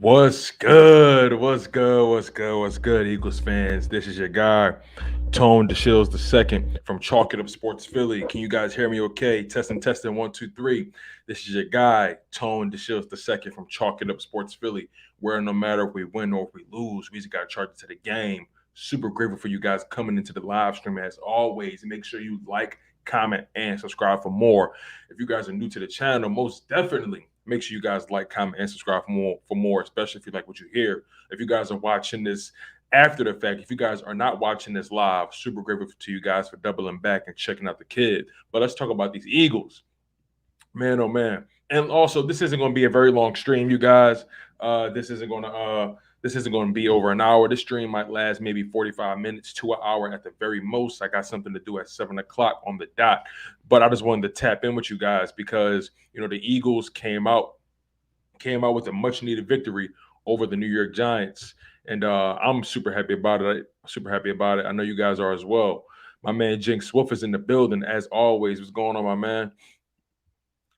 What's good? What's good? What's good? What's good, Eagles fans? This is your guy, Tone DeShields the second from Chalk It Up Sports Philly. Can you guys hear me okay? Testing, 1, 2, 3. This is your guy, Tone DeShields the second from Chalk It Up Sports Philly, where no matter if we win or if we lose, we just got charged to the game. Super grateful for you guys coming into the live stream as always. Make sure you like, comment, and subscribe for more. If you guys are new to the channel, most definitely make sure you guys like, comment, and subscribe for more, especially if you like what you hear. If you guys are watching this after the fact, if you guys are not watching this live, super grateful to you guys for doubling back and checking out the kid. But let's talk about these Eagles. Man, oh man. And also, this isn't going to be a very long stream, you guys. This isn't going to be over an hour. This stream might last maybe 45 minutes to an hour at the very most. I got something to do at 7 o'clock on the dot. But I just wanted to tap in with you guys because the Eagles came out with a much needed victory over the New York Giants. And I'm super happy about it. Super happy about it. I know you guys are as well. My man Jinx Wolf is in the building as always. What's going on, my man?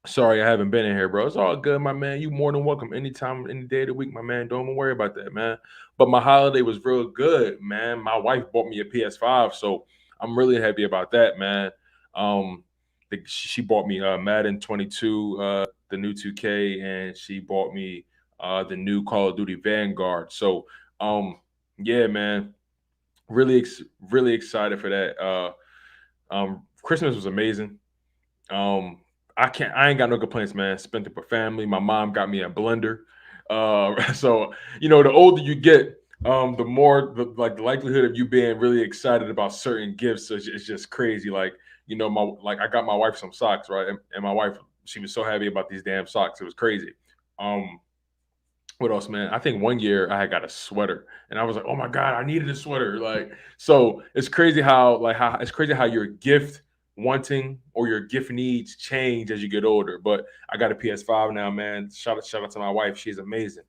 Sorry, I haven't been in here, bro. It's all good, my man. You more than welcome anytime, any day of the week, my man. Don't even worry about that, man. But my holiday was real good, man. My wife bought me a PS5, so I'm really happy about that, man. Um, she bought me Madden 22, the new 2K, and she bought me the new Call of Duty Vanguard. So, um, yeah, man, really excited for that. Christmas was amazing. Um, I ain't got no complaints, man. Spent it with family. My mom got me a blender. So the older you get, the more the likelihood of you being really excited about certain gifts is just crazy. Like I got my wife some socks, right? And my wife, she was so happy about these damn socks. It was crazy. Um, what else, man? I think one year I had got a sweater, and I was like, "Oh my god, I needed a sweater!" Like, so it's crazy how your gift wanting or your gift needs change as you get older. But I got a PS5 now, man. Shout out to my wife. She's amazing.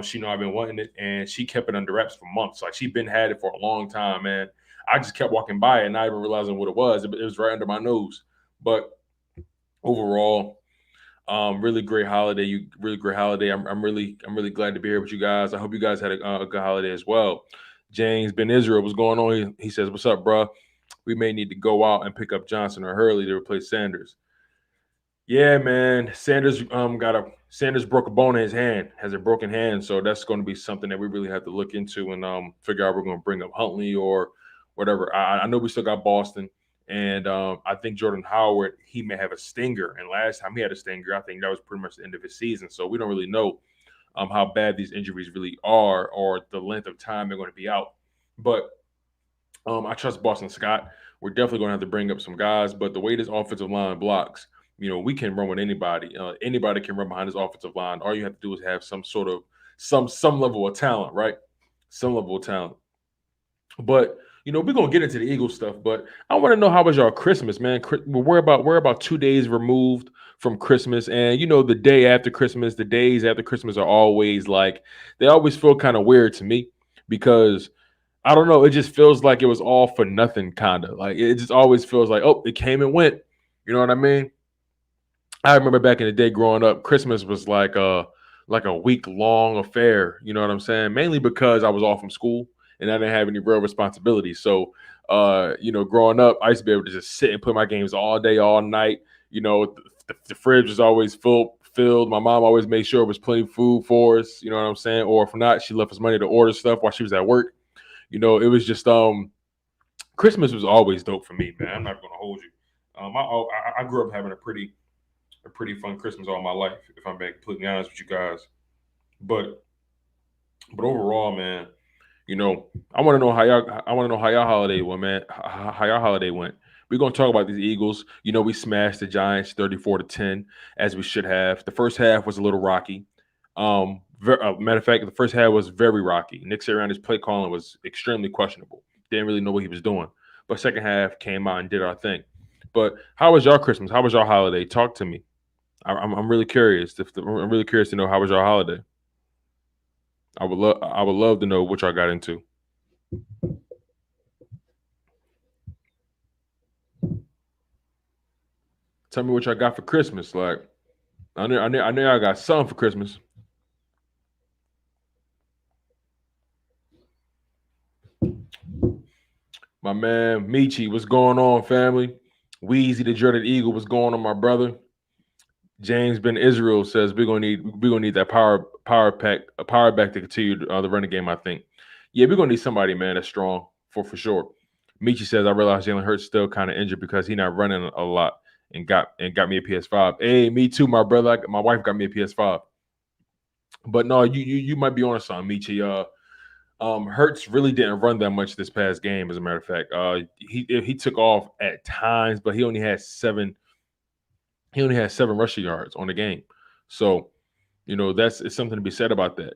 She know I've been wanting it, and she kept it under wraps for months. Like she been had it for a long time, man. I just kept walking by it, not even realizing what it was. It was right under my nose. But overall, really great holiday. Really great holiday. I'm really glad to be here with you guys. I hope you guys had a good holiday as well. James Ben Israel, what's going on? He says, "What's up, bro? We may need to go out and pick up Johnson or Hurley to replace Sanders." Yeah, man. Sanders broke a bone in his hand, has a broken hand, so that's going to be something that we really have to look into and figure out. We're going to bring up Huntley or whatever. I know we still got Boston, and I think Jordan Howard, he may have a stinger, and last time he had a stinger, I think that was pretty much the end of his season. So we don't really know how bad these injuries really are or the length of time they're going to be out. But I trust Boston Scott. We're definitely going to have to bring up some guys, but the way this offensive line blocks, we can run with anybody. Anybody can run behind this offensive line. All you have to do is have some sort of some level of talent, right? Some level of talent. But we're gonna get into the Eagles stuff. But I want to know, how was your Christmas, man? We're about 2 days removed from Christmas, and the day after Christmas, the days after Christmas are always like they always feel kind of weird to me because I don't know. It just feels like it was all for nothing, kind of. Like it just always feels like, oh, it came and went. You know what I mean? I remember back in the day growing up, Christmas was like a week long affair. You know what I'm saying? Mainly because I was off from school and I didn't have any real responsibilities. So, growing up, I used to be able to just sit and play my games all day, all night. The fridge was always filled. My mom always made sure it was plenty of food for us. You know what I'm saying? Or if not, she left us money to order stuff while she was at work. It was just Christmas was always dope for me, man. I'm not gonna hold you. I grew up having a pretty fun Christmas all my life, if I'm being completely honest with you guys. But overall, man, I want to know how y'all holiday went, man. How y'all holiday went. We're gonna talk about these Eagles. We smashed the Giants 34-10, as we should have. The first half was a little rocky. Matter of fact, the first half was very rocky. Nick Sirianni's play calling was extremely questionable. Didn't really know what he was doing. But second half came out and did our thing. But how was your Christmas? How was your holiday? Talk to me. I'm really curious. I'm really curious to know, how was your holiday. I would love to know what y'all got into. Tell me what y'all got for Christmas. Like I know y'all got something for Christmas. My man Michi, what's going on, family? Weezy the Dreaded Eagle, what's going on, my brother? James Ben Israel says we're gonna need that power back to continue the running game. I think, yeah, we're gonna need somebody, man, that's strong for sure. Michi says I realize Jalen Hurts still kind of injured because he's not running a lot and got me a PS5. Hey, me too, my brother. My wife got me a PS5. But no, you might be on something, Michi. Hurts really didn't run that much this past game. As a matter of fact, he took off at times, but he only had seven. He only had 7 rushing yards on the game. So, it's something to be said about that.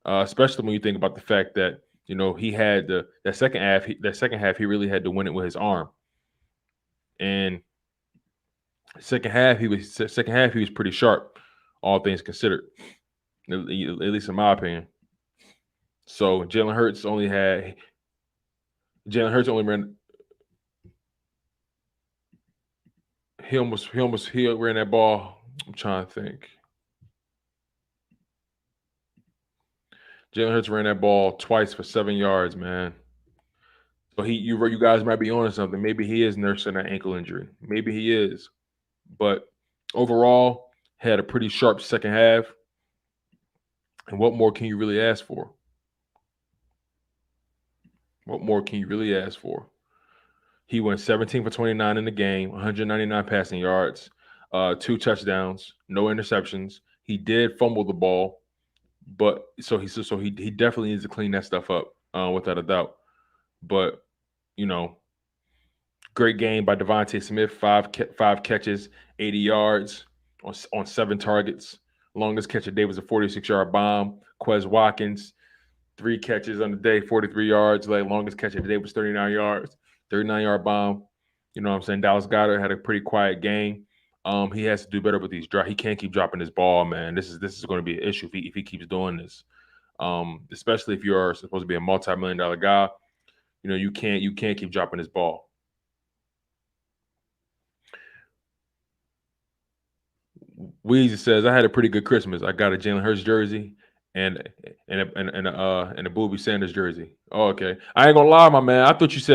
Especially when you think about the fact that he had that second half. That second half, he really had to win it with his arm. And second half he was pretty sharp, all things considered, at least in my opinion. So Jalen Hurts only ran. He ran that ball. I'm trying to think. Jalen Hurts ran that ball twice for 7 yards, man. So you guys might be on something. Maybe he is nursing an ankle injury. Maybe he is. But overall, had a pretty sharp second half. And what more can you really ask for? What more can you really ask for? He went 17 for 29 in the game, 199 passing yards, 2 touchdowns, no interceptions. He did fumble the ball, but he definitely needs to clean that stuff up, without a doubt. But you know, great game by Devontae Smith, five catches, 80 yards on 7 targets. Longest catch of the day was a 46-yard bomb. Quez Watkins, 3 catches on the day, 43 yards. Like, longest catch of the day was 39 yards, 39-yard bomb. You know what I'm saying? Dallas Goedert had a pretty quiet game. He has to do better with these drops. He can't keep dropping his ball, man. This is going to be an issue if he keeps doing this. Especially if you're supposed to be a multi-million-dollar guy. You can't keep dropping his ball. Weezy says, I had a pretty good Christmas. I got a Jalen Hurts jersey and a Booby Sanders jersey. Oh, okay. I ain't gonna lie, my man. I thought you was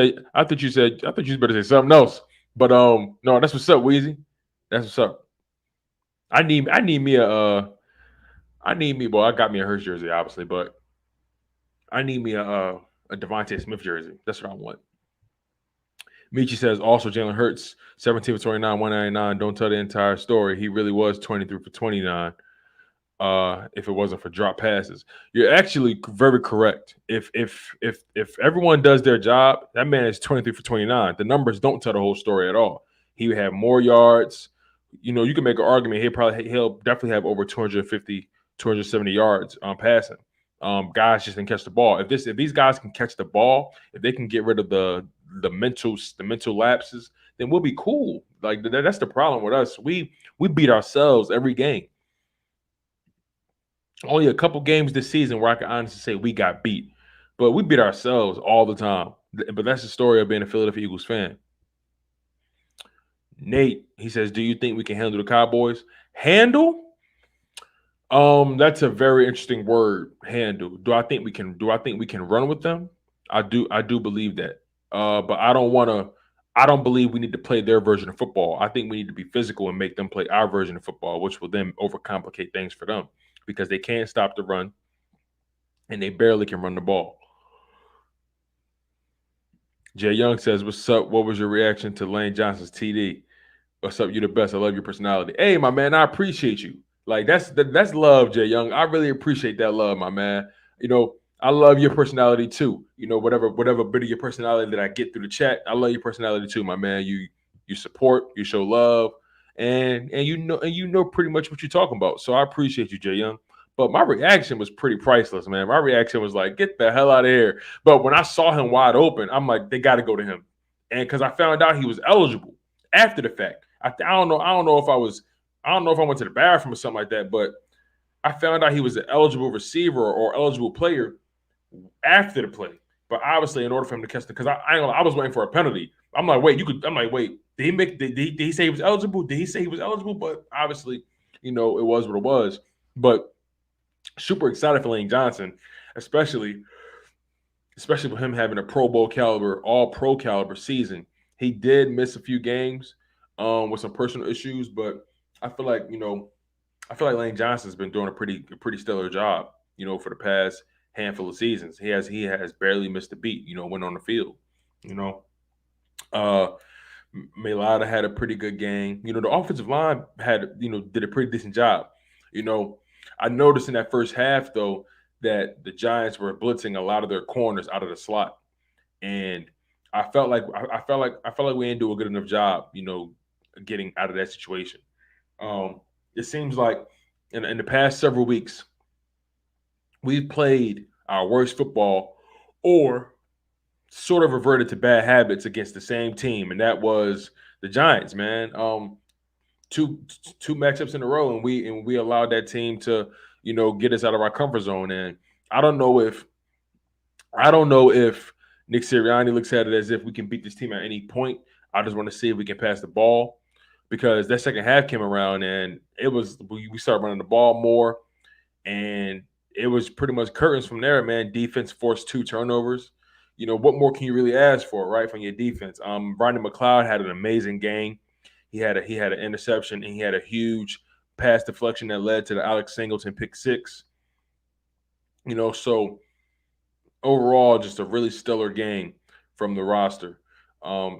better say something else. But no, that's what's up, Weezy. That's what's up. I need me boy. I got me a Hurts jersey, obviously, but I need me a Devontae Smith jersey. That's what I want. Michi says also Jalen Hurts, 17 for 29, 199. Don't tell the entire story. He really was 23 for 29. If it wasn't for drop passes. You're actually very correct. If everyone does their job, that man is 23 for 29. The numbers don't tell the whole story at all. He would have more yards. You can make an argument he'll definitely have over 250, 270 yards passing. Guys just didn't catch the ball. If these guys can catch the ball, if they can get rid of the mental lapses, then we'll be cool. Like, that's the problem with us. We beat ourselves every game. Only a couple games this season where I can honestly say we got beat, but we beat ourselves all the time. But that's the story of being a Philadelphia Eagles fan. Nate, he says, do you think we can handle the Cowboys? Handle? That's a very interesting word. Handle. Do I think we can run with them? I do believe that. But I don't believe we need to play their version of football. I think we need to be physical and make them play our version of football, which will then overcomplicate things for them because they can't stop the run and they barely can run the ball. Jay Young says, what's up? What was your reaction to Lane Johnson's TD? What's up? You the best. I love your personality. Hey, my man, I appreciate you. Like, that's love, Jay Young. I really appreciate that love, my man. I love your personality too. Whatever bit of your personality that I get through the chat, I love your personality too, my man. You support, you show love, and you know pretty much what you're talking about. So I appreciate you, Jay Young. But my reaction was pretty priceless, man. My reaction was like, get the hell out of here. But when I saw him wide open, I'm like, they got to go to him. And because I found out he was eligible after the fact. I don't know if I went to the bathroom or something like that, but I found out he was an eligible receiver or eligible player after the play. But obviously, in order for him to catch because I was waiting for a penalty. I'm like, wait, did he say he was eligible? Did he say he was eligible? But obviously, it was what it was. But super excited for Lane Johnson, especially especially with him having a Pro Bowl caliber, all pro caliber season. He did miss a few games with some personal issues, but I feel like, I feel like Lane Johnson's been doing a pretty stellar job, for the past handful of seasons. He has barely missed a beat, when on the field. You know, uh Mailata had a pretty good game. The offensive line did a pretty decent job. You know, I noticed in that first half though that the Giants were blitzing a lot of their corners out of the slot, and I felt like we didn't do a good enough job, getting out of that situation. It seems like in the past several weeks we've played our worst football, or sort of reverted to bad habits against the same team, and that was the Giants, man. Two two matchups in a row, and we allowed that team to get us out of our comfort zone. And I don't know if I don't know if Nick Sirianni looks at it as if we can beat this team at any point. I just want to see if we can pass the ball, because that second half came around and we started running the ball more, and it was pretty much curtains from there, man. Defense forced two turnovers. What more can you really ask for, right, from your defense? Rodney McLeod had an amazing game. He had an interception, and he had a huge pass deflection that led to the Alex Singleton pick six. So overall, just a really stellar game from the roster. A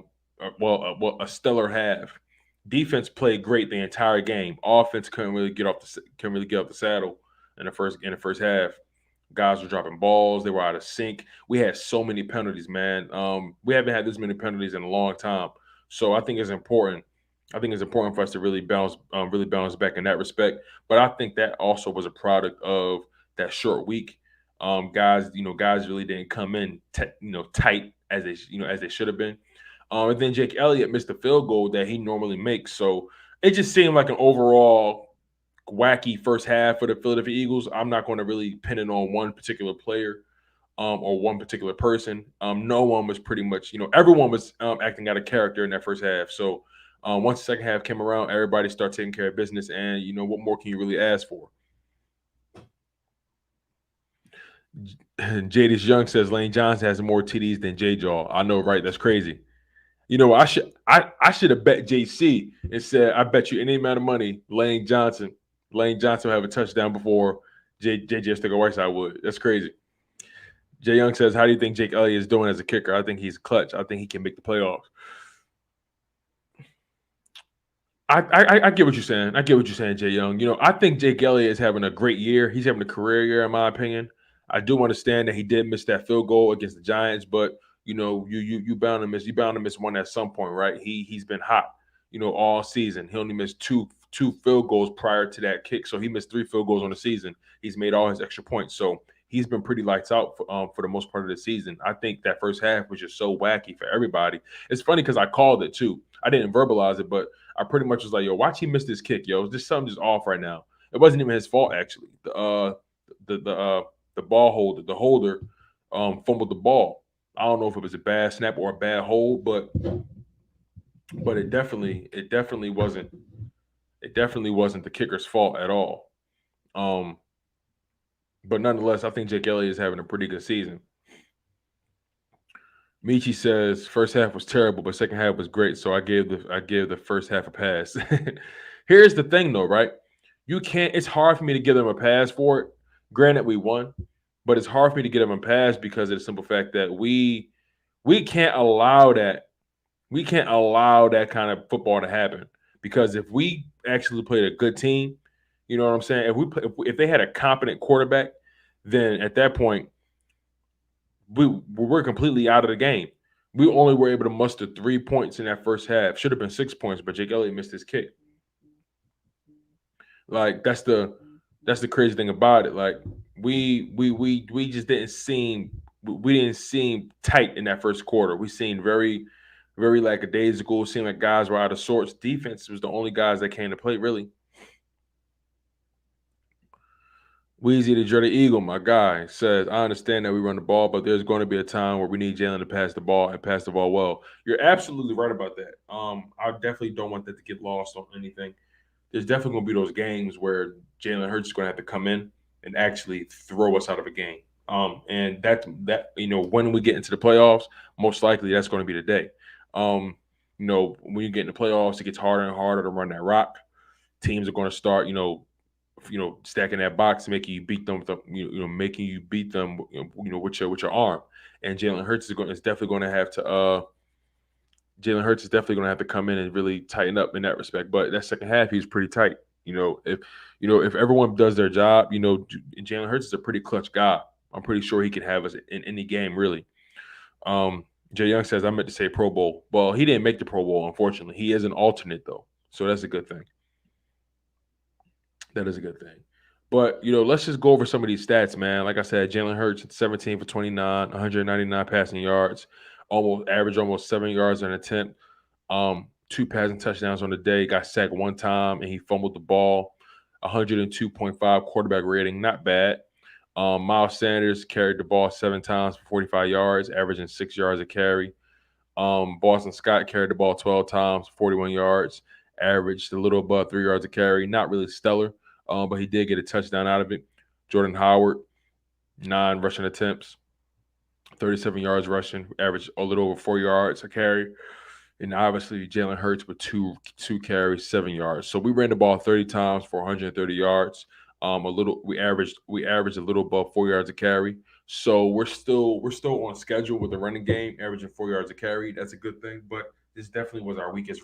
stellar half. Defense played great the entire game. Offense couldn't really get off the saddle in the first half. Guys were dropping balls. They were out of sync. We had so many penalties, man. We haven't had this many penalties in a long time. So I think it's important. I think it's important for us to really bounce back in that respect. But I think that also was a product of that short week. Guys really didn't come in, tight as they should have been. And then Jake Elliott missed a field goal that he normally makes. So it just seemed like an overall wacky first half for the Philadelphia Eagles. I'm not going to really pin it on one particular player, or one particular person. No one was pretty much, everyone was acting out of character in that first half. So once the second half came around, everybody started taking care of business. And, what more can you really ask for? Jadis Young says Lane Johnson has more TDs than J Jaw. I know, right? That's crazy. I should have bet JC and said, I bet you any amount of money Lane Johnson will have a touchdown before JJ Whiteside would. That's crazy. Jay Young says, how do you think Jake Elliott is doing as a kicker? I think he's clutch. I think he can make the playoffs. I get what you're saying. I get what you're saying, Jay Young. I think Jake Elliott is having a great year. He's having a career year, in my opinion. I do understand that he did miss that field goal against the Giants, but you bound to miss. You bound to miss one at some point, right? He's been hot, all season. He only missed two field goals prior to that kick, so he missed three field goals on the season. He's made all his extra points, so he's been pretty lights out for the most part of the season. I think that first half was just so wacky for everybody. It's funny because I called it too. I didn't verbalize it, but I pretty much was like, "Yo, watch he miss this kick, yo. Just something just off right now." It wasn't even his fault actually. The ball holder, fumbled the ball. I don't know if it was a bad snap or a bad hold, but it definitely wasn't the kicker's fault at all. Um, but nonetheless, I think Jake Elliott is having a pretty good season. Michi says first half was terrible, but second half was great. So I gave the first half a pass. Here's the thing though, right? You can't. It's hard for me to give them a pass for it. Granted, we won, but it's hard for me to give them a pass because of the simple fact that we can't allow that. We can't allow that kind of football to happen, because if we actually played a good team, you know what I'm saying? If they had a competent quarterback, then at that point we're completely out of the game. We only were able to muster 3 points in that first half. Should have been 6 points, but Jake Elliott missed his kick. Like that's the crazy thing about it. Like we just didn't seem tight in that first quarter. We seemed very very lackadaisical. It seemed like guys were out of sorts. Defense was the only guys that came to play really. Weezy the Dreaded Eagle, my guy, says, I understand that we run the ball, but there's going to be a time where we need Jalen to pass the ball and pass the ball well. You're absolutely right about that. I definitely don't want that to get lost on anything. There's definitely going to be those games where Jalen Hurts is going to have to come in and actually throw us out of a game. And that when we get into the playoffs, most likely that's going to be the day. When you get in the playoffs, it gets harder and harder to run that rock. Teams are going to start, stacking that box, making you beat them, making you beat them, with your arm. And Jalen Hurts is definitely going to have to come in and really tighten up in that respect. But that second half, he was pretty tight. If everyone does their job, Jalen Hurts is a pretty clutch guy. I'm pretty sure he could have us in any game, really. Jay Young says, I meant to say Pro Bowl. Well, he didn't make the Pro Bowl, unfortunately. He is an alternate, though. So that's a good thing. That is a good thing. But, let's just go over some of these stats, man. Like I said, Jalen Hurts, 17 for 29, 199 passing yards, almost 7 yards an attempt, 2 passing touchdowns on the day, got sacked one time, and he fumbled the ball. 102.5 quarterback rating, not bad. Miles Sanders carried the ball 7 times for 45 yards, averaging 6 yards a carry. Boston Scott carried the ball 12 times, 41 yards, averaged a little above 3 yards a carry. Not really stellar, but he did get a touchdown out of it. Jordan Howard, 9 rushing attempts, 37 yards rushing, averaged a little over 4 yards a carry. And obviously Jalen Hurts with two carries, 7 yards. So we ran the ball 30 times for 130 yards. We averaged a little above 4 yards a carry. So we're still on schedule with the running game, averaging 4 yards a carry. That's a good thing. But this definitely was our weakest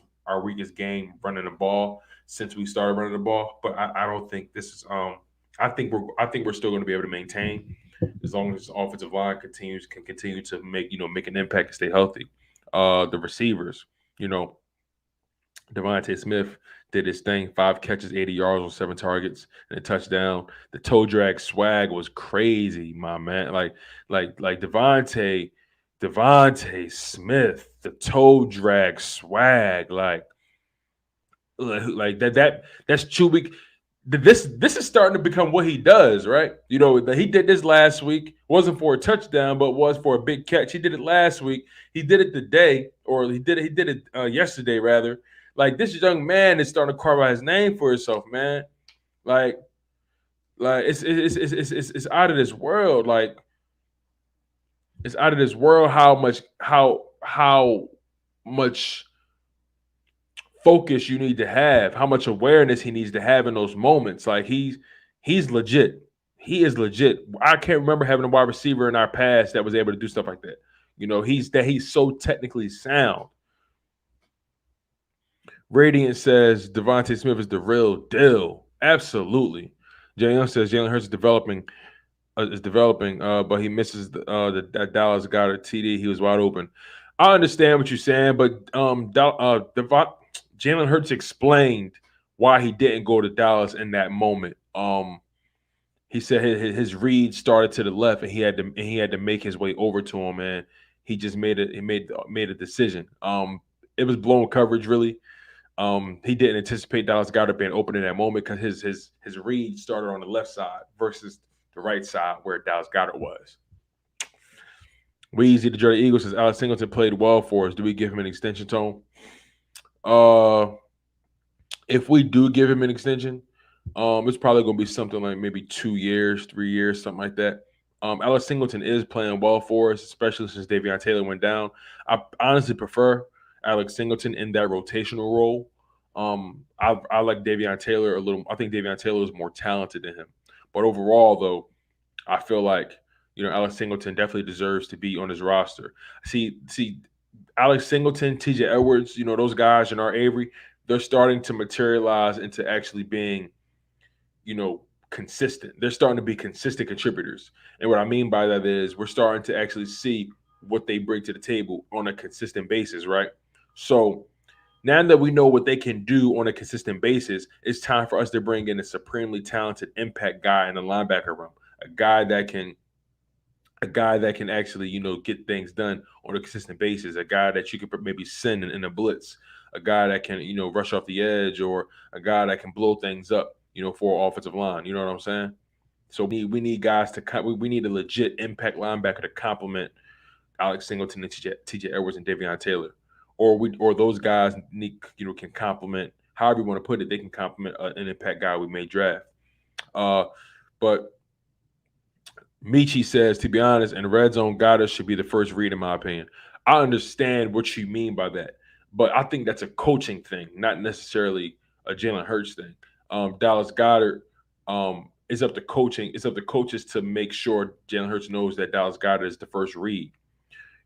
game running the ball since we started running the ball. But I don't think this is I think we're still going to be able to maintain as long as the offensive line can continue to make an impact and stay healthy. The receivers, Devontae Smith did his thing, 5 catches, 80 yards on 7 targets and a touchdown. The toe drag swag was crazy, my man. Like Devontae Smith, the toe drag swag, like that's Chubik. This is starting to become what he does, right? He did this last week. Wasn't for a touchdown, but was for a big catch. He did it last week. He did it today, or he did it yesterday rather. Like, this young man is starting to carve out his name for himself, man. Like it's out of this world. Like, it's out of this world how much focus you need to have, how much awareness he needs to have in those moments. Like, he's legit. He is legit. I can't remember having a wide receiver in our past that was able to do stuff like that. He's so technically sound. Radiant says Devontae Smith is the real deal. Absolutely. Jay Young says Jalen Hurts is developing, but he misses the Dallas Goddard TD. He was wide open. I understand what you're saying, but Jalen Hurts explained why he didn't go to Dallas in that moment. He said his read started to the left, and he had to make his way over to him, and he just made a decision. It was blown coverage, really. He didn't anticipate Dallas Goedert being open in that moment because his read started on the left side versus the right side where Dallas Goedert was. Weezy, the Jersey Eagles, says Alex Singleton played well for us. Do we give him an extension, Tone? If we do give him an extension, it's probably going to be something like maybe 2 years, 3 years, something like that. Alex Singleton is playing well for us, especially since Davion Taylor went down. I honestly prefer Alex Singleton in that rotational role. I like Davion Taylor a little. I think Davion Taylor is more talented than him. But overall, though, I feel like Alex Singleton definitely deserves to be on his roster. See, Alex Singleton, T.J. Edwards, those guys in our Avery, they're starting to materialize into actually being, consistent. They're starting to be consistent contributors. And what I mean by that is we're starting to actually see what they bring to the table on a consistent basis, right? So now that we know what they can do on a consistent basis, it's time for us to bring in a supremely talented impact guy in the linebacker room, a guy that can actually, get things done on a consistent basis, a guy that you could maybe send in a blitz, a guy that can, rush off the edge, or a guy that can blow things up, for offensive line. You know what I'm saying? So we need guys we need a legit impact linebacker to complement Alex Singleton and TJ Edwards and Davion Taylor. Or those guys can complement, however you want to put it, they can complement an impact guy we may draft. But Michi says, to be honest, and red zone Goddard should be the first read, in my opinion. I understand what you mean by that, but I think that's a coaching thing, not necessarily a Jalen Hurts thing. Dallas Goddard is up to coaching. It's up to coaches to make sure Jalen Hurts knows that Dallas Goddard is the first read.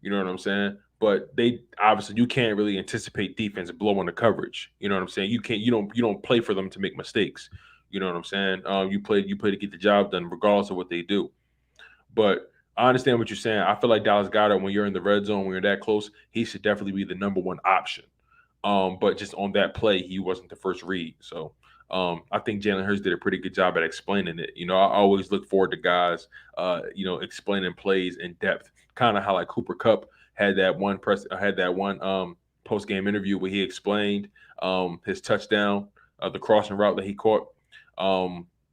You know what I'm saying? But they obviously you can't really anticipate defense blowing the coverage. You know what I'm saying? You don't play for them to make mistakes. You know what I'm saying? You play to get the job done, regardless of what they do. But I understand what you're saying. I feel like Dallas Goddard, when you're in the red zone, when you're that close, he should definitely be the number one option. But just on that play, he wasn't the first read. So I think Jalen Hurts did a pretty good job at explaining it. I always look forward to guys, explaining plays in depth, kind of how like Cooper Cup had that one post game interview where he explained his touchdown, the crossing route that he caught.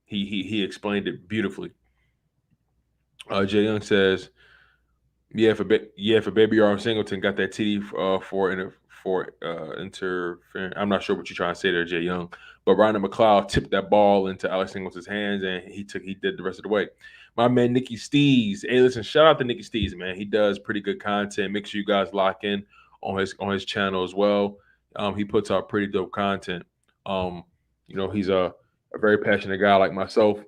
He explained it beautifully. Jay Young says, "Yeah, for Baby R. Singleton got that TD for interference. I'm not sure what you're trying to say there, Jay Young, but Ryan McLeod tipped that ball into Alex Singleton's hands, and he did the rest of the way. My man Nicky Stees, hey, listen, shout out to Nicky Stees, man. He does pretty good content. Make sure you guys lock in on his channel as well. He puts out pretty dope content. Um, he's a very passionate guy like myself.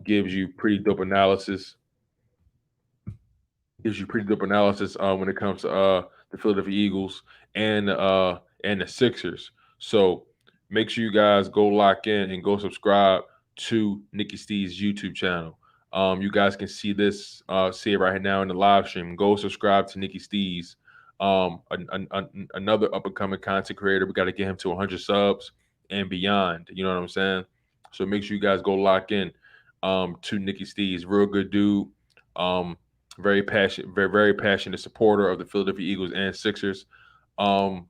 Gives you pretty dope analysis when it comes to the Philadelphia Eagles and the Sixers. So make sure you guys go lock in and go subscribe to Nikki Steve's YouTube channel. You guys can see it right now in the live stream. Go subscribe to Nikki Steve's. Another up and coming content creator. We got to get him to 100 subs and beyond. You know what I'm saying? So make sure you guys go lock in to Nikki Steve's. Real good dude. Very passionate, very passionate supporter of the Philadelphia Eagles and Sixers. Um,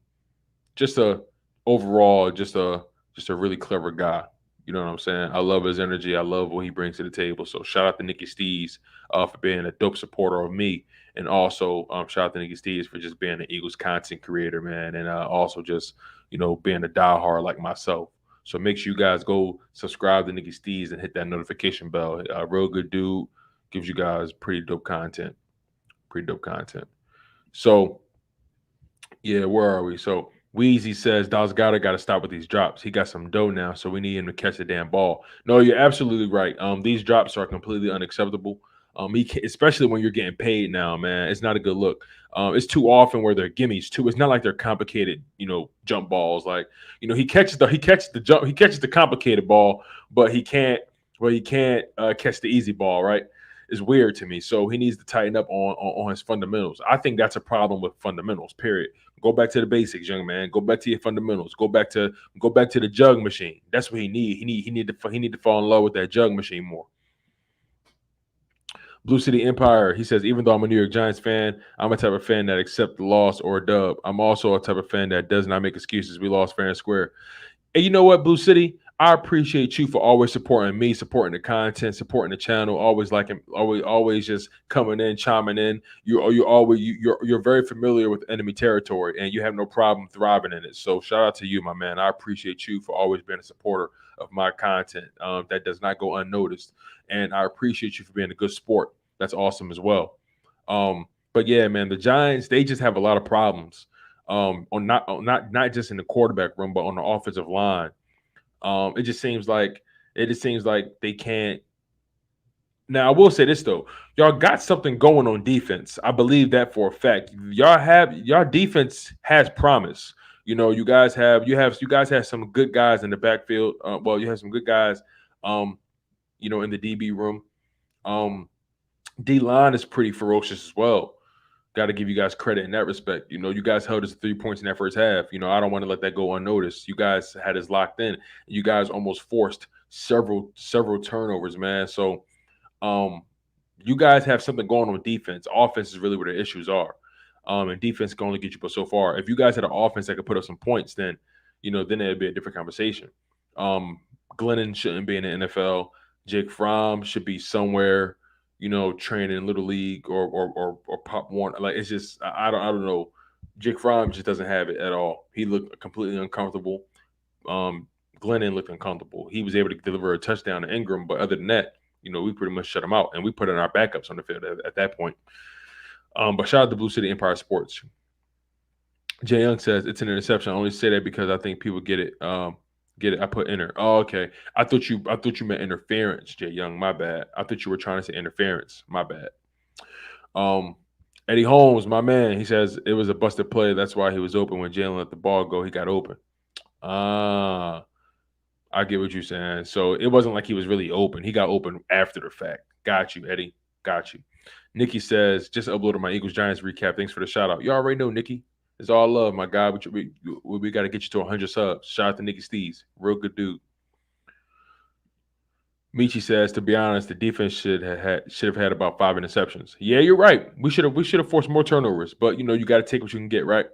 just a overall, just a really clever guy. You know what I'm saying? I love his energy. I love what he brings to the table. So shout out to Nikki Steves for being a dope supporter of me, and also shout out to Nikki Steves for just being an Eagles content creator, man, and also just being a diehard like myself. So make sure you guys go subscribe to Nikki Steves and hit that notification bell. Real good dude, gives you guys pretty dope content. Pretty dope content. So yeah, where are we? So Weezy says Dallas Goddard got to stop with these drops. He got some dough now, so we need him to catch the damn ball. No, you're absolutely right. These drops are completely unacceptable. Especially when you're getting paid now, man. It's not a good look. It's too often where they're gimmies too. It's not like they're complicated, jump balls. Like, he catches the complicated ball, but he can't catch the easy ball, right? Is weird to me. So he needs to tighten up on his fundamentals. I think that's a problem with fundamentals. Period. Go back to the basics, young man. Go back to your fundamentals. Go back to the jug machine. That's what he need. He need to fall in love with that jug machine more. Blue City Empire. He says, even though I'm a New York Giants fan, I'm a type of fan that accepts the loss or a dub. I'm also a type of fan that does not make excuses. We lost fair and square. And you know what, Blue City? I appreciate you for always supporting me, supporting the content, supporting the channel, always liking, always just coming in, chiming in. You're very familiar with enemy territory, and you have no problem thriving in it. So shout out to you, my man. I appreciate you for always being a supporter of my content. That does not go unnoticed, and I appreciate you for being a good sport. That's awesome as well. But yeah, man, the Giants, they just have a lot of problems. Not just in the quarterback room, but on the offensive line. It just seems like they can't. Now I will say this though, y'all got something going on defense. I believe that for a fact. Y'all defense has promise. You guys have some good guys in the backfield. Well, you have some good guys, um, in the DB room. Um, D line is pretty ferocious as well. Got to give you guys credit in that respect. You guys held us 3 points in that first half. I don't want to let that go unnoticed. You guys had us locked in. You guys almost forced several turnovers, man. So, um, you guys have something going on defense. Offense is really where the issues are. And defense can only get you but so far. If you guys had an offense that could put up some points, then it'd be a different conversation. Um, Glennon shouldn't be in the NFL. Jake Fromm should be somewhere, training little league or Pop Warner. Like it's just I don't know. Jake Fromm just doesn't have it at all. He looked completely uncomfortable. Um, Glennon looked uncomfortable. He was able to deliver a touchdown to Ingram, but other than that, we pretty much shut them out, and we put in our backups on the field at that point. But shout out to Blue City Empire Sports. Jay Young says it's an interception. I only say that because I think people get it. Get it. I put enter. Oh, okay. I thought you meant interference, Jay Young. My bad. I thought you were trying to say interference. My bad. Um, Eddie Holmes, my man, he says it was a busted play. That's why he was open when Jalen let the ball go. He got open. Ah, I get what you're saying. So it wasn't like he was really open. He got open after the fact. Got you, Eddie. Got you. Nikki says, just uploaded my Eagles Giants recap. Thanks for the shout out. You already know, Nikki. It's all love, my guy. We got to get you to 100 subs. Shout out to Nikki Stees. Real good dude. Michi says, to be honest, the defense should have had about 5 interceptions. Yeah, you're right. We should have forced more turnovers, but you got to take what you can get, right?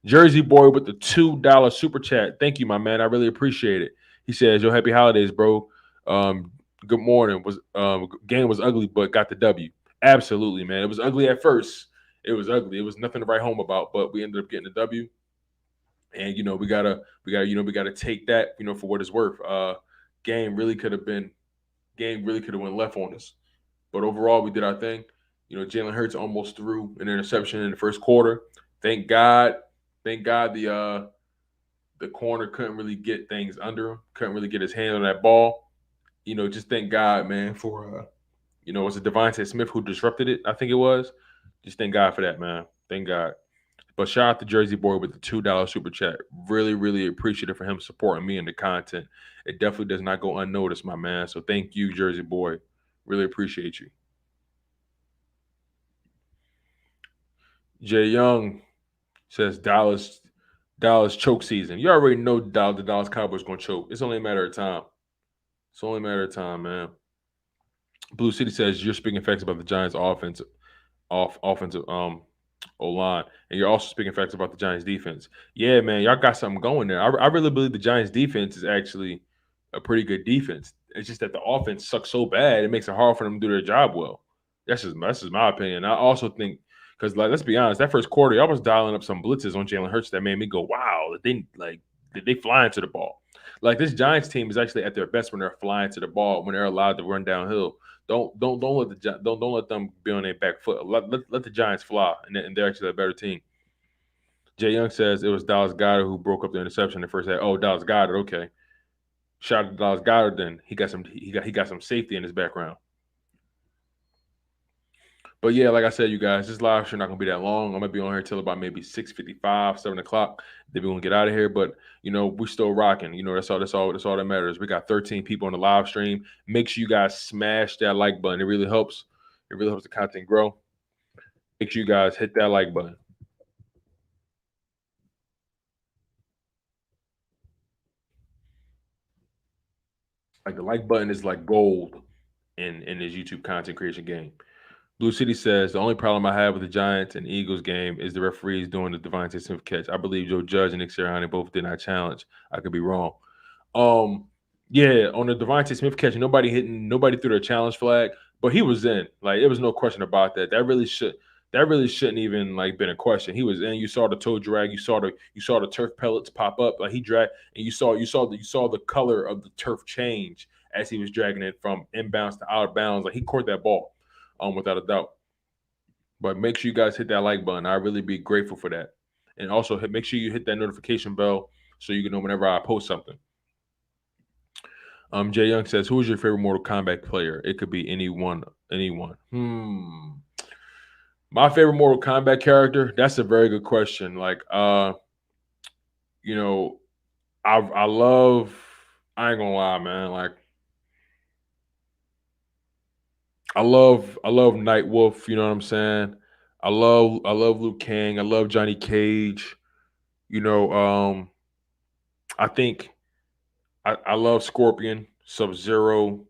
Jersey Boy with the $2 super chat. Thank you, my man. I really appreciate it. He says, "Yo, happy holidays, bro. Good morning. Game was ugly, but got the W. Absolutely, man. It was ugly at first. It was ugly. It was nothing to write home about, but we ended up getting the W. And we gotta take that, for what it's worth. Game really could have been game really could have went left on us. But overall, we did our thing. Jalen Hurts almost threw an interception in the first quarter. Thank God. Thank God the corner couldn't really get things under him, couldn't really get his hand on that ball. Just thank God, man, for was it Devontae Smith who disrupted it? I think it was. Just thank God for that, man. Thank God. But shout out to Jersey Boy with the $2 super chat. Really, really appreciative for him supporting me and the content. It definitely does not go unnoticed, my man. So thank you, Jersey Boy. Really appreciate you. Jay Young says Dallas choke season. You already know the Dallas Cowboys gonna choke. It's only a matter of time. It's only a matter of time, man. Blue City says you're speaking facts about the Giants offensive O line, and you're also speaking facts about the Giants defense. Yeah, man, y'all got something going there. I really believe the Giants defense is actually a pretty good defense. It's just that the offense sucks so bad it makes it hard for them to do their job well. That's just my opinion. I also think because let's be honest, that first quarter, y'all was dialing up some blitzes on Jalen Hurts that made me go, wow, they fly into the ball. Like this Giants team is actually at their best when they're flying to the ball, when they're allowed to run downhill. Don't let them be on their back foot. Let the Giants fly, and they're actually a better team. Jay Young says it was Dallas Goedert who broke up the interception in the first half. Oh, Dallas Goedert, okay. Shout out to Dallas Goedert. Then he got some safety in his background. But yeah, like I said, you guys, this live stream not gonna be that long. I'm gonna be on here till about maybe 6:55, 7 o'clock. Then we're gonna get out of here. But we're still rocking. That's all that matters. We got 13 people on the live stream. Make sure you guys smash that like button. It really helps. It really helps the content grow. Make sure you guys hit that like button. Like the like button is like gold in this YouTube content creation game. Blue City says the only problem I have with the Giants and Eagles game is the referees doing the Devontae Smith catch. I believe Joe Judge and Nick Sirianni both did not challenge. I could be wrong. Um, yeah, on the Devontae Smith catch, nobody threw their challenge flag, but he was in. Like, it was no question about that. That really shouldn't even like been a question. He was in. You saw the toe drag. You saw the turf pellets pop up. Like he dragged, and you saw the color of the turf change as he was dragging it from inbounds to out of bounds. Like he caught that ball, without a doubt. But make sure you guys hit that like button. I really be grateful for that, and also make sure you hit that notification bell so you can know whenever I post something. Jay Young says, "Who is your favorite Mortal Kombat player? It could be anyone. Anyone. My favorite Mortal Kombat character. That's a very good question. Like, you know, I love. I ain't gonna lie, man. Like, I love Night Wolf. You know what I'm saying? I love Luke Kang. I love Johnny Cage. You know, I think I love Scorpion, Sub Zero.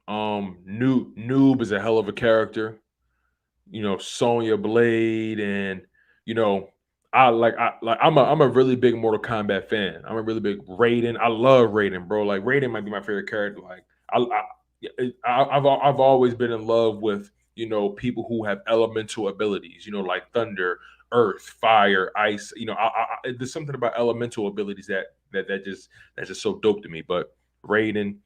Noob is a hell of a character. Sonya Blade, and you know, I'm a really big Mortal Kombat fan. I'm a really big Raiden. I love Raiden, bro. Like Raiden might be my favorite character. Like I've always been in love with people who have elemental abilities. Like thunder, earth, fire, ice. There's something about elemental abilities that's just so dope to me. But Raiden,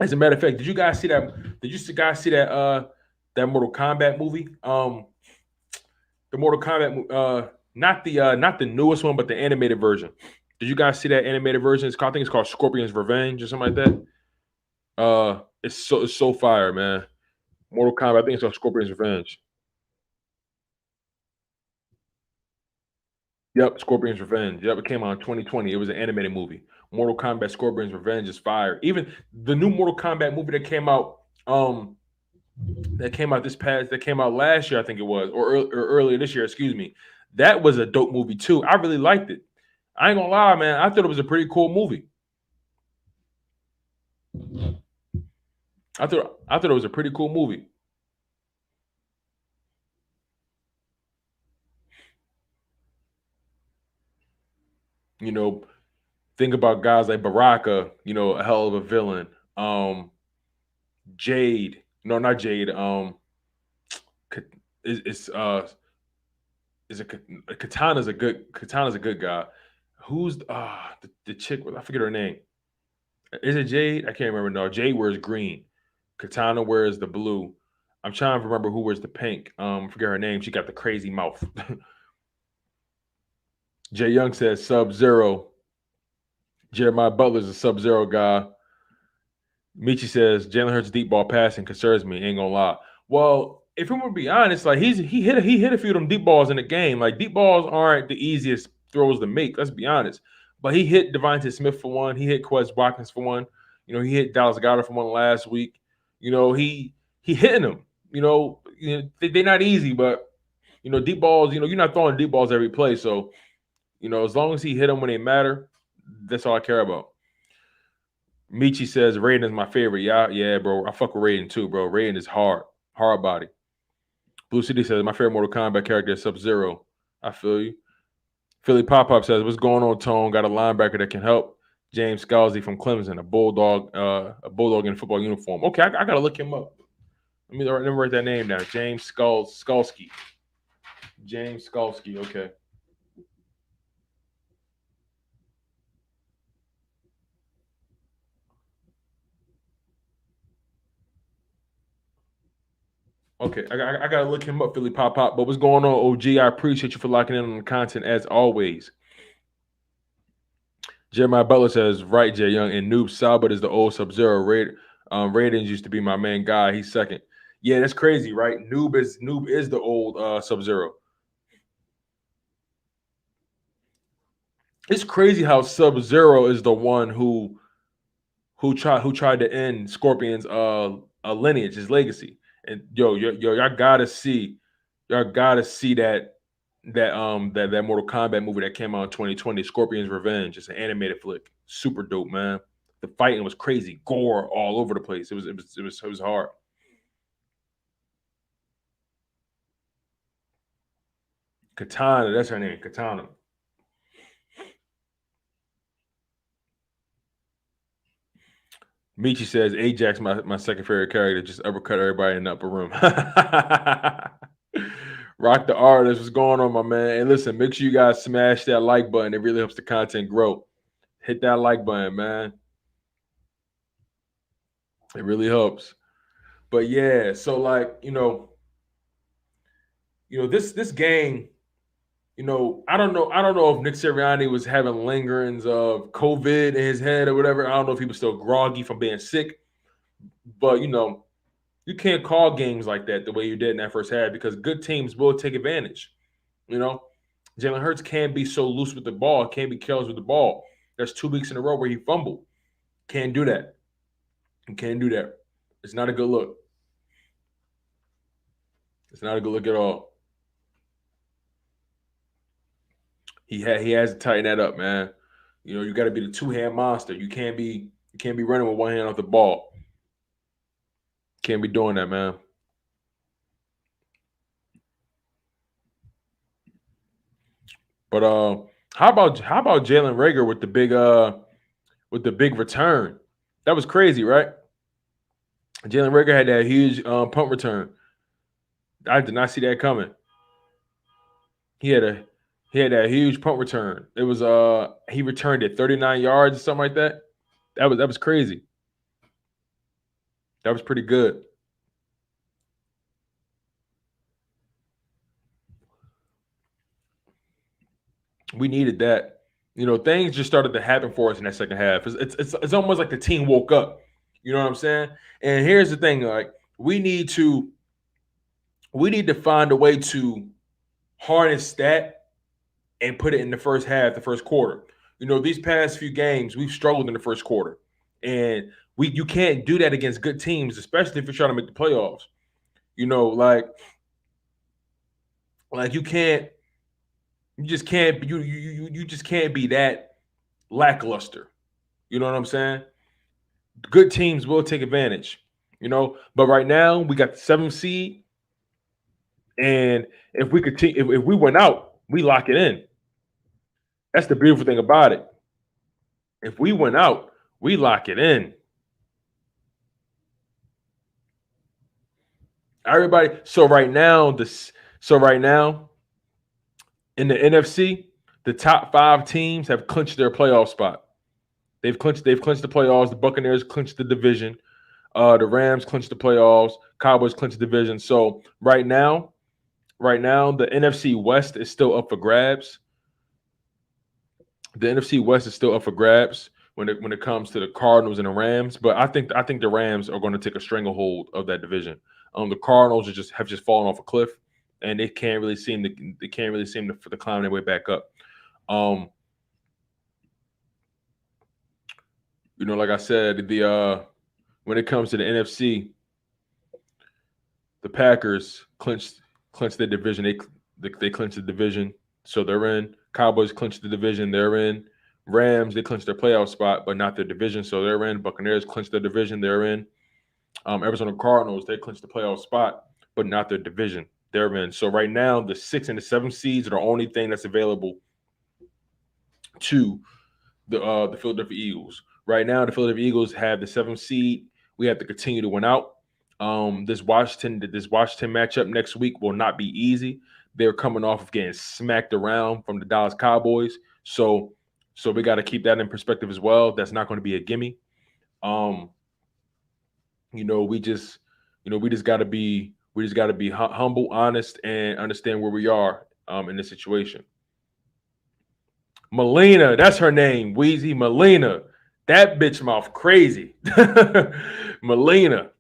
As a matter of fact, did you guys see that? Did you guys see that that Mortal Kombat movie? The Mortal Kombat not the newest one, but the animated version. Did you guys see that animated version? I think it's called Scorpion's Revenge or something like that. It's so fire, man. Mortal Kombat. I think it's called Scorpion's Revenge. Yep, Scorpion's Revenge. Yep, it came out in 2020. It was an animated movie. Mortal Kombat Scorpion's Revenge is fire. Even the new Mortal Kombat movie that came out last year, I think it was, or earlier this year, excuse me. That was a dope movie too. I really liked it. I ain't gonna lie, man. I thought it was a pretty cool movie. I thought it was a pretty cool movie. You know, think about guys like Baraka, a hell of a villain. Jade, no, not Jade. Ka- it's is it Katana's a good guy. Who's the chick? I forget her name. Is it Jade? I can't remember. No, Jade wears green. Katana wears the blue. I'm trying to remember who wears the pink. I forget her name. She got the crazy mouth. Jay Young says Sub Zero. Jeremiah Butler's a Sub Zero guy. Michi says Jalen Hurts deep ball passing concerns me. Ain't gonna lie. Well, if we're gonna be honest, like he hit a few of them deep balls in the game. Like deep balls aren't the easiest throws to make. Let's be honest. But he hit Devontae Smith for one. He hit Quez Watkins for one. He hit Dallas Goddard for one last week. He hitting them. They're not easy, but deep balls. You're not throwing deep balls every play. So as long as he hit them when they matter, that's all I care about. Michi says Raiden is my favorite. Yeah, yeah, bro. I fuck with Raiden too, bro. Raiden is hard body. Blue City says my favorite Mortal Kombat character is Sub Zero. I feel you. Philly Pop Up says what's going on, Tone? Got a linebacker that can help. James Scalzi from Clemson, a bulldog in a football uniform. Okay, I gotta look him up. Let me write that name down. James Skalski. James Skalski. Okay. Okay, I gotta look him up, Philly Pop Pop. But what's going on, OG? I appreciate you for locking in on the content as always. Jeremiah Butler says, right, Jay Young, and Noob Sabat is the old Sub Zero. Ratings used to be my main guy. He's second. Yeah, that's crazy, right? Noob is the old Sub Zero. It's crazy how Sub Zero is the one who tried to end Scorpion's lineage, his legacy. And y'all gotta see that Mortal Kombat movie that came out in 2020, Scorpion's Revenge. It's an animated flick. Super dope, man. The fighting was crazy, gore all over the place. It was hard. Katana, that's her name, Katana. Michi says Ajax, my second favorite character, just uppercut everybody in the upper room. Rock the artist, what's going on, my man? And listen, make sure you guys smash that like button. It really helps the content grow. Hit that like button, man. It really helps. But yeah, so like this game. I don't know if Nick Sirianni was having lingerings of COVID in his head or whatever. I don't know if he was still groggy from being sick, but you can't call games like that the way you did in that first half because good teams will take advantage. You know, Jalen Hurts can't be so loose with the ball, can't be careless with the ball. There's 2 weeks in a row where he fumbled. Can't do that. You can't do that. It's not a good look. It's not a good look at all. He has to tighten that up, man. You got to be the two-hand monster. You can't be running with one hand off the ball. Can't be doing that, man. But how about Jalen Rager with the big return? That was crazy, right? Jalen Rager had that huge punt return. I did not see that coming. He had a he had that huge punt return. It was he returned it 39 yards or something like that. That was crazy. That was pretty good. We needed that. Things just started to happen for us in that second half. It's almost like the team woke up. You know what I'm saying? And here's the thing: like we need to we need to find a way to harness that and put it in the first half, the first quarter. These past few games we've struggled in the first quarter, and you can't do that against good teams, especially if you're trying to make the playoffs. You know, like you just can't you just can't be that lackluster. You know what I'm saying? Good teams will take advantage. But right now we got the seventh seed, and if we continue, if we went out, we lock it in. That's the beautiful thing about it. If we went out, we lock it in. Everybody. So right now in the NFC, the top five teams have clinched their playoff spot. They've clinched the playoffs. The Buccaneers clinched the division. The Rams clinched the playoffs. Cowboys clinched the division. So right now, the NFC West is still up for grabs. The NFC West is still up for grabs when it comes to the Cardinals and the Rams. But I think the Rams are going to take a stranglehold of that division. The Cardinals have just fallen off a cliff, and they can't really seem to climb their way back up. Um, like I said, the when it comes to the NFC, the Packers clinched their division. They clinched the division, so they're in. Cowboys clinched the division. They're in. Rams, they clinched their playoff spot, but not their division, so they're in. Buccaneers clinched their division. They're in. Arizona Cardinals, they clinched the playoff spot, but not their division. They're in. So right now, the six and the seven seeds are the only thing that's available to the Philadelphia Eagles. Right now, the Philadelphia Eagles have the seventh seed. We have to continue to win out. This Washington matchup next week will not be easy. They're coming off of getting smacked around from the Dallas Cowboys, so we got to keep that in perspective as well. That's not going to be a gimme. Um, we just got to be humble, honest, and understand where we are in this situation. Melina, that's her name, Wheezy Melina. That bitch mouth crazy. Melina.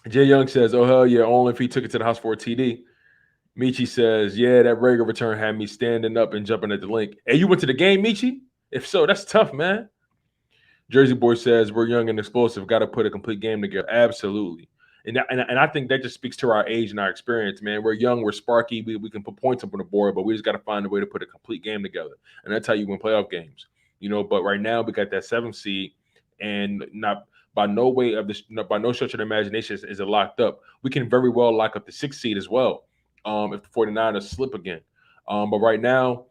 Jay Young says, "Oh hell yeah, only if he took it to the house for a TD." Michi says, "Yeah, that Rager return had me standing up and jumping at the link." Hey, you went to the game, Michi? If so, that's tough, man. Jersey Boy says, "We're young and explosive. Got to put a complete game together." Absolutely. And I think that just speaks to our age and our experience, man. We're young, we're sparky, we can put points up on the board, but we just got to find a way to put a complete game together. And that's how you win playoff games. But right now we got that seventh seed, and not by no way of this, by no stretch of the imagination is it locked up. We can very well lock up the sixth seed as well, if the 49ers slip again. But right now,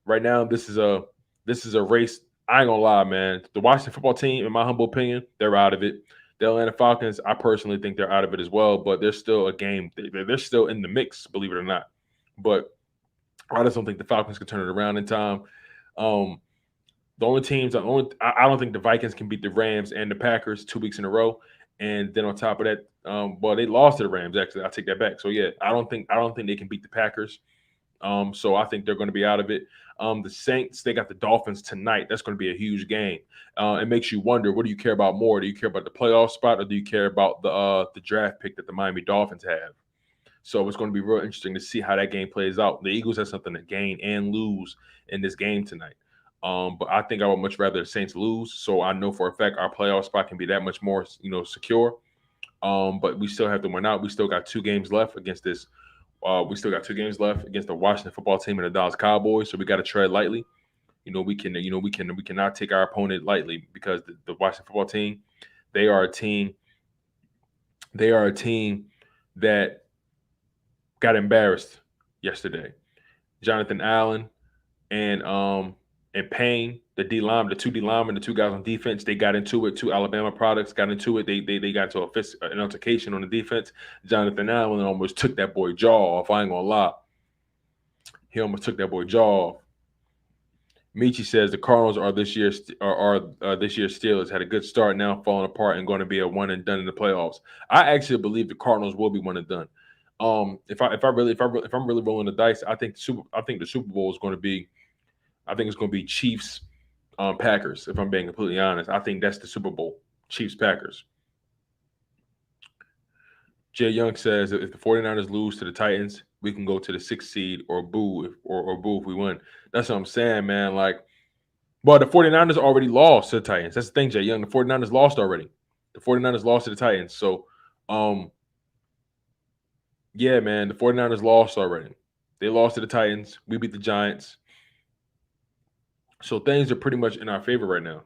this is a race. I ain't gonna lie, man. The Washington football team, in my humble opinion, they're out of it. The Atlanta Falcons, I personally think they're out of it as well, but they're still a game. They're still in the mix, believe it or not. But I just don't think the Falcons can turn it around in time. Um, I don't think the Vikings can beat the Rams and the Packers 2 weeks in a row. And then on top of that, well, they lost to the Rams. Actually, I take that back. So yeah, I don't think they can beat the Packers. So I think they're going to be out of it. The Saints, they got the Dolphins tonight. That's going to be a huge game. It makes you wonder, what do you care about more? Do you care about the playoff spot, or do you care about the draft pick that the Miami Dolphins have? So it's going to be real interesting to see how that game plays out. The Eagles have something to gain and lose in this game tonight. But I think I would much rather the Saints lose. So I know for a fact our playoff spot can be that much more, secure. But we still have to win out. We still got 2 games left against this. We still got 2 games left against the Washington football team and the Dallas Cowboys. So we got to tread lightly. We cannot take our opponent lightly, because the Washington football team, they are a team. They are a team that got embarrassed yesterday. Jonathan Allen and Payne, the two D linemen, the two guys on defense, they got into it. Two Alabama products got into it. They got into an altercation on the defense. Jonathan Allen almost took that boy jaw off. I ain't gonna lie, he almost took that boy jaw off. Michi says the Cardinals are this year this year's Steelers. Had a good start, now falling apart and going to be a one and done in the playoffs. I actually believe the Cardinals will be one and done. If I'm really rolling the dice, I think the Super Bowl is going to be, I think it's going to be Chiefs Packers. If I'm being completely honest, I think that's the Super Bowl. Chiefs Packers. Jay Young says if the 49ers lose to the Titans, we can go to the sixth seed or boo if we win. That's what I'm saying, man. Like, well, the 49ers already lost to the Titans. That's the thing, Jay Young. The 49ers lost already. The 49ers lost to the Titans. So, yeah, man, the 49ers lost already. They lost to the Titans. We beat the Giants. So things are pretty much in our favor right now.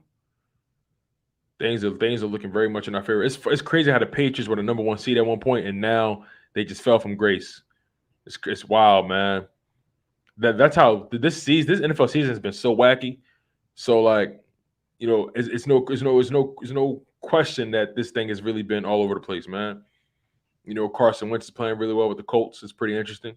Things are looking very much in our favor. It's crazy how the Patriots were the number one seed at one point, and now they just fell from grace. It's wild, man. That's how this NFL season has been so wacky. So like, it's no question that this thing has really been all over the place, man. Carson Wentz is playing really well with the Colts. It's pretty interesting.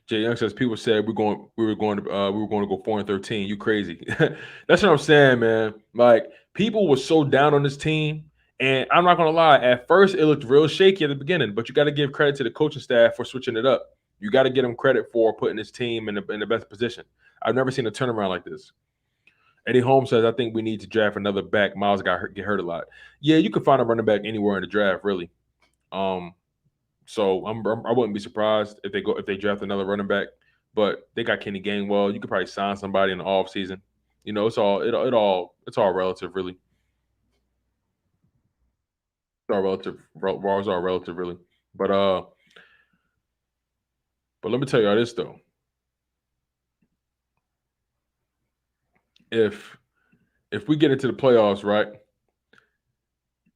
Jay Young says people said we were going to go 4-13. You crazy? That's what I'm saying, man. Like people were so down on this team, and I'm not gonna lie. At first, it looked real shaky at the beginning, but you got to give credit to the coaching staff for switching it up. You got to give them credit for putting this team in the best position. I've never seen a turnaround like this. Eddie Holmes says, I think we need to draft another back. Miles get hurt a lot. Yeah, you can find a running back anywhere in the draft, really. So I wouldn't be surprised if they draft another running back. But they got Kenny Gainwell. You could probably sign somebody in the offseason. It's all relative, really. It's all relative. It's all relative, really. But let me tell you all this though. If we get into the playoffs, right,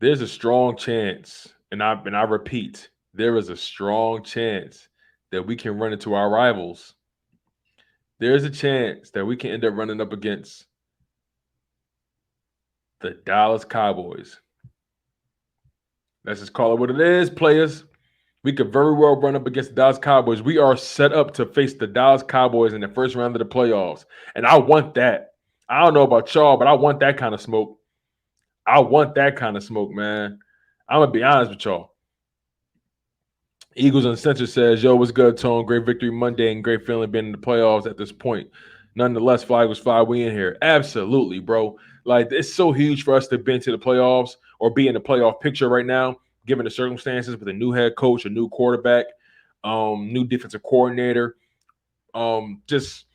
there's a strong chance, and I repeat, there is a strong chance that we can run into our rivals. There's a chance that we can end up running up against the Dallas Cowboys. Let's just call it what it is, players. We could very well run up against the Dallas Cowboys. We are set up to face the Dallas Cowboys in the first round of the playoffs. And I want that. I don't know about y'all, but I want that kind of smoke. I want that kind of smoke, man. I'm going to be honest with y'all. Eagles Uncensored says, yo, what's good, Tone? Great victory Monday and great feeling being in the playoffs at this point. Nonetheless, Fly was fly. We in here. Absolutely, bro. Like, it's so huge for us to be into the playoffs or be in the playoff picture right now, given the circumstances with a new head coach, a new quarterback, new defensive coordinator, just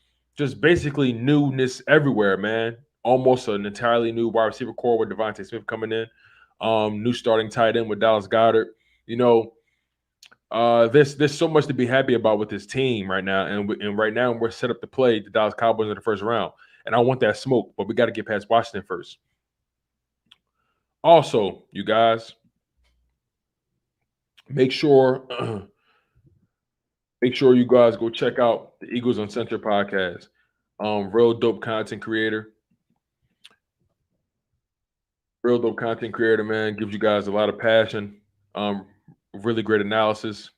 basically newness everywhere, man. Almost an entirely new wide receiver core with Devontae Smith coming in, new starting tight end with Dallas Goedert. There's so much to be happy about with this team right now, and right now we're set up to play the Dallas Cowboys in the first round, and I want that smoke, but we got to get past Washington first. Also, you guys, make sure you guys go check out the Eagles Uncensored podcast. Real dope content creator, man. Gives you guys a lot of passion. Really great analysis.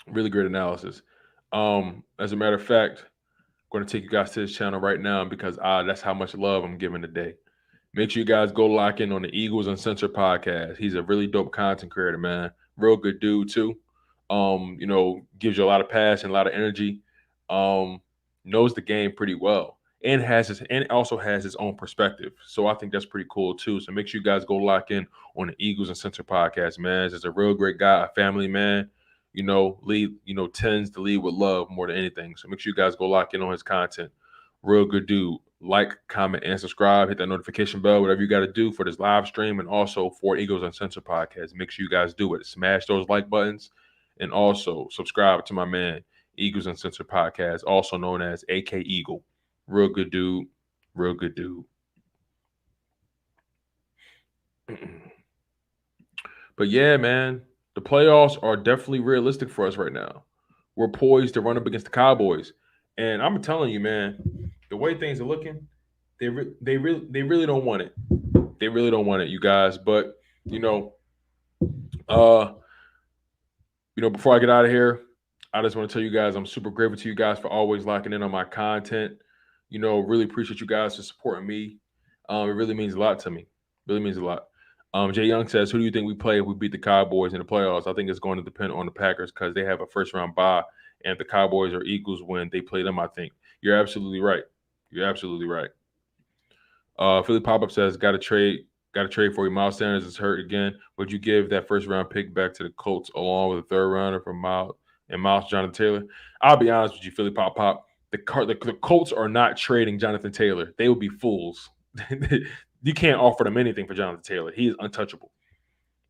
Really great analysis. As a matter of fact, I'm going to take you guys to this channel right now because that's how much love I'm giving today. Make sure you guys go lock in on the Eagles Uncensored podcast. He's a really dope content creator, man. Real good dude too. Gives you a lot of passion, a lot of energy. Knows the game pretty well, and also has his own perspective. So I think that's pretty cool too. So make sure you guys go lock in on the Eagles Uncensored podcast, man. He's a real great guy, a family man. Tends to lead with love more than anything. So make sure you guys go lock in on his content. Real good dude. Like, comment, and subscribe. Hit that notification bell, whatever you got to do for this live stream, and also for Eagles Uncensored podcast. Make sure you guys do it. Smash those like buttons, and also subscribe to my man Eagles Uncensored podcast, also known as AK Eagle. Real good dude. Real good dude. But yeah, man, the playoffs are definitely realistic for us right now. We're poised to run up against the Cowboys, and I'm telling you, man, the way things are looking, they really don't want it. They really don't want it, you guys. But before I get out of here, I just want to tell you guys I'm super grateful to you guys for always locking in on my content. Really appreciate you guys for supporting me. It really means a lot to me. Really means a lot. Jay Young says, "Who do you think we play if we beat the Cowboys in the playoffs?" I think it's going to depend on the Packers because they have a first round bye, and if the Cowboys or Eagles win, they play them. I think you're absolutely right. You're absolutely right. Philly Pop Up says, got to trade for you. Miles Sanders is hurt again. Would you give that first round pick back to the Colts along with a third rounder for Miles Jonathan Taylor? I'll be honest with you, Philly Pop Pop. The Colts are not trading Jonathan Taylor. They would be fools. You can't offer them anything for Jonathan Taylor. He is untouchable.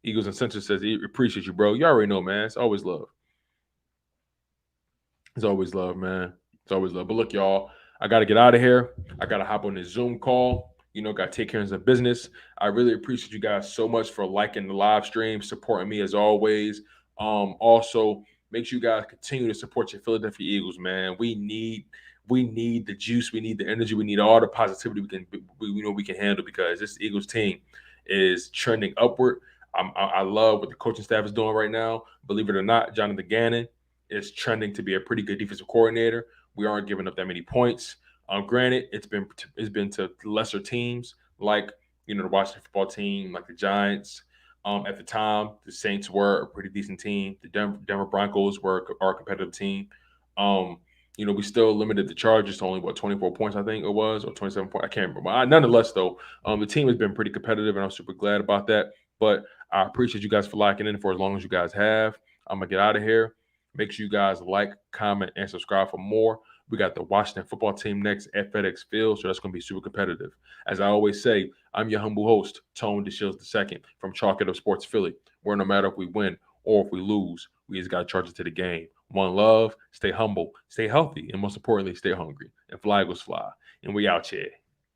Eagles and Central says, he appreciates you, bro. You already know, man. It's always love. It's always love, man. It's always love. But look, y'all, I got to get out of here. I got to hop on this Zoom call. Got to take care of some business. I really appreciate you guys so much for liking the live stream, supporting me as always. Also, make sure you guys continue to support your Philadelphia Eagles, man. We need the juice, we need the energy, we need all the positivity we can handle because this Eagles team is trending upward. I love what the coaching staff is doing right now. Believe it or not, Jonathan Gannon is trending to be a pretty good defensive coordinator. We aren't giving up that many points. Granted, it's been to lesser teams like the Washington football team, like the Giants. At the time, the Saints were a pretty decent team. The Denver Broncos were our competitive team. We still limited the Chargers to only 24 points, I think it was, or 27 points. I can't remember. Nonetheless, though, the team has been pretty competitive, and I'm super glad about that. But I appreciate you guys for locking in for as long as you guys have. I'm gonna get out of here. Make sure you guys like, comment, and subscribe for more. We got the Washington football team next at FedEx Field, so that's going to be super competitive. As I always say, I'm your humble host, Tone DeShields II from Chalk It Up Sports Philly, where no matter if we win or if we lose, we just got to charge it to the game. One love, stay humble, stay healthy, and most importantly, stay hungry. And fly Eagles fly. And we out here.